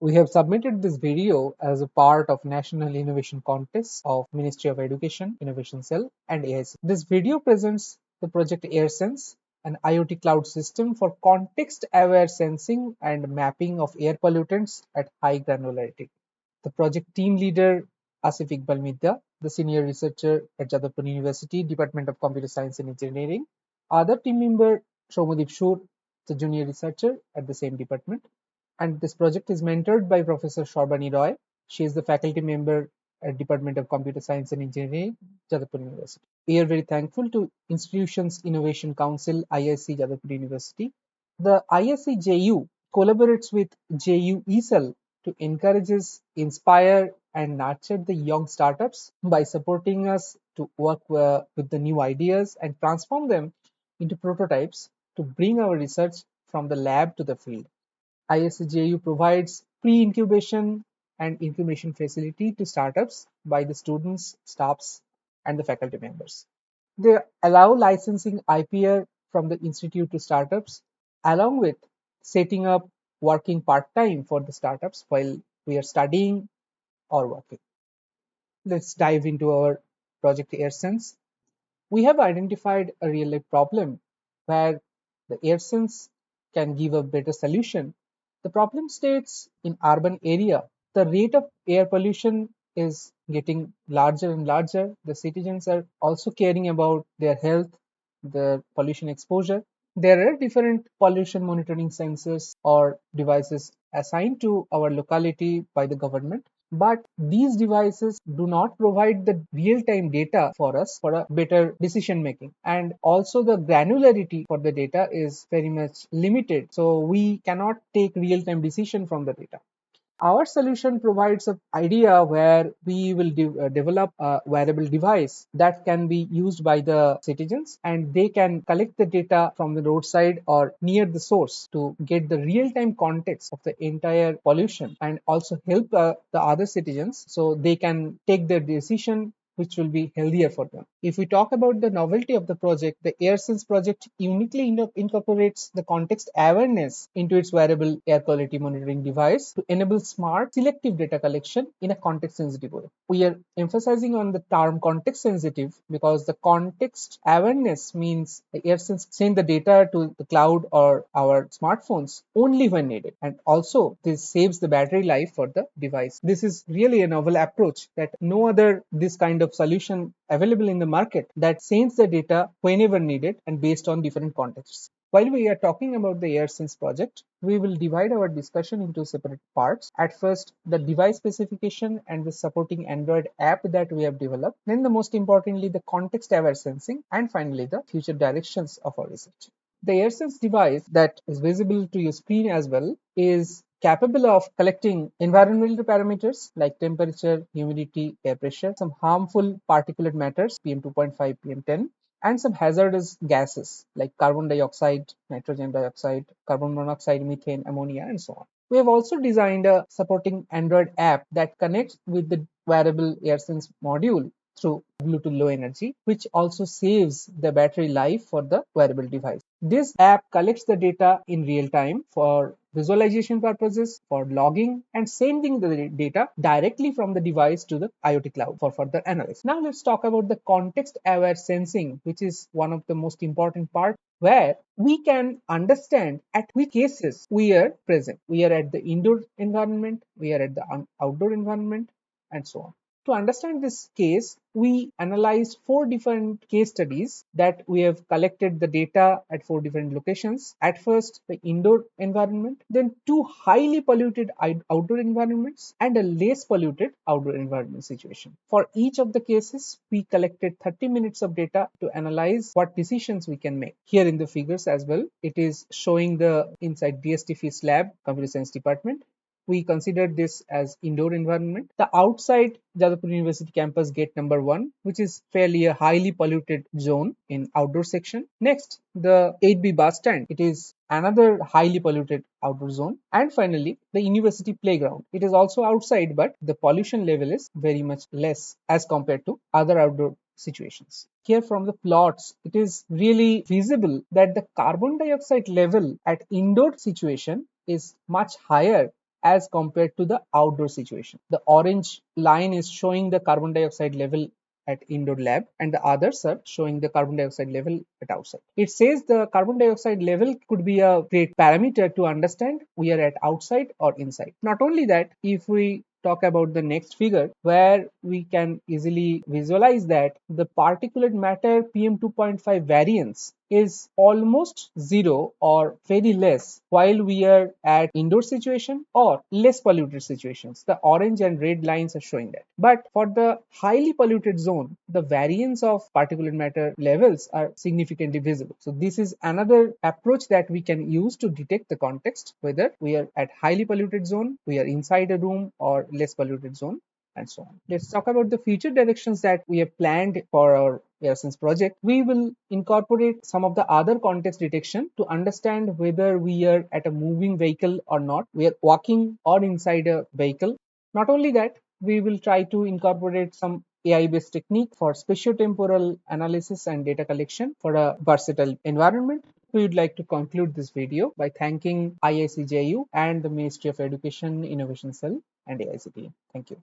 We have submitted this video as a part of National Innovation Contest of Ministry of Education, Innovation Cell and AIC. This video presents the project AirSense, an IoT cloud system for context-aware sensing and mapping of air pollutants at high granularity. The project team leader Asif Iqbal Midda, the senior researcher at Jadavpur University, Department of Computer Science and Engineering. Other team member Shaumadeep Shur, the junior researcher at the same department. And this project is mentored by Professor Sharbani Roy. She is the faculty member at Department of Computer Science and Engineering, Jadavpur University. We are very thankful to Institutions Innovation Council, IIC Jadavpur University. The IIC JU collaborates with JU ECEL to encourages, inspire, and nurture the young startups by supporting us to work with the new ideas and transform them into prototypes to bring our research from the lab to the field. ISJU provides pre-incubation and incubation facility to startups by the students, staffs, and the faculty members. They allow licensing IPR from the institute to startups, along with setting up working part-time for the startups while we are studying or working. Let's dive into our project AirSense. We have identified a real-life problem where the AirSense can give a better solution. The problem states in urban area, the rate of air pollution is getting larger and larger. The citizens are also caring about their health, their pollution exposure. There are different pollution monitoring sensors or devices assigned to our locality by the government, but these devices do not provide the real-time data for us for a better decision making, and also the granularity for the data is very much limited, so we cannot take real-time decision from the data. Our solution provides an idea where we will develop a wearable device that can be used by the citizens, and they can collect the data from the roadside or near the source to get the real-time context of the entire pollution and also help the other citizens so they can take their decision which will be healthier for them. If we talk about the novelty of the project, the AirSense project uniquely incorporates the context awareness into its wearable air quality monitoring device to enable smart, selective data collection in a context-sensitive way. We are emphasizing on the term context-sensitive because the context awareness means the AirSense send the data to the cloud or our smartphones only when needed, and also this saves the battery life for the device. This is really a novel approach that no other this kind of solution available in the market that sends the data whenever needed and based on different contexts. While we are talking about the AirSense project, we will divide our discussion into separate parts. At first, the device specification and the supporting Android app that we have developed. Then, the most importantly, the context-aware sensing, and finally, the future directions of our research. The AirSense device that is visible to your screen as well is capable of collecting environmental parameters like temperature, humidity, air pressure, some harmful particulate matters, PM 2.5, PM 10, and some hazardous gases like carbon dioxide, nitrogen dioxide, carbon monoxide, methane, ammonia, and so on. We have also designed a supporting Android app that connects with the wearable AirSense module through Bluetooth Low Energy, which also saves the battery life for the wearable device. This app collects the data in real time for visualization purposes, for logging, and sending the data directly from the device to the IoT-Cloud for further analysis. Now let's talk about the context-aware sensing, which is one of the most important parts where we can understand at which cases we are present. We are at the indoor environment, we are at the outdoor environment, and so on. To understand this case, we analyzed 4 different case studies that we have collected the data at 4 different locations. At first, the indoor environment, then 2 highly polluted outdoor environments, and a less polluted outdoor environment situation. For each of the cases, we collected 30 minutes of data to analyze what decisions we can make. Here in the figures as well, it is showing the inside DSTF's lab, Computer Science Department. We considered this as indoor environment. The outside Jadavpur University campus gate number 1, which is fairly a highly polluted zone in outdoor section. Next, the 8B bus stand. It is another highly polluted outdoor zone. And finally, the university playground. It is also outside, but the pollution level is very much less as compared to other outdoor situations. Here from the plots, it is really visible that the carbon dioxide level at indoor situation is much higher as compared to the outdoor situation. The orange line is showing the carbon dioxide level at indoor lab, and the others are showing the carbon dioxide level at outside. It says the carbon dioxide level could be a great parameter to understand we are at outside or inside. Not only that, if we talk about the next figure, where we can easily visualize that the particulate matter PM 2.5 variance is almost zero or very less while we are at indoor situation or less polluted situations. The orange and red lines are showing that. But for the highly polluted zone, the variance of particulate matter levels are significantly visible. So this is another approach that we can use to detect the context, whether we are at highly polluted zone, we are inside a room, or less polluted zone, and so on. Let's talk about the future directions that we have planned for our AirSense project. We will incorporate some of the other context detection to understand whether we are at a moving vehicle or not, we are walking or inside a vehicle. Not only that, we will try to incorporate some AI-based technique for spatiotemporal analysis and data collection for a versatile environment. We would like to conclude this video by thanking IICJU and the Ministry of Education, Innovation Cell and AICTE. Thank you.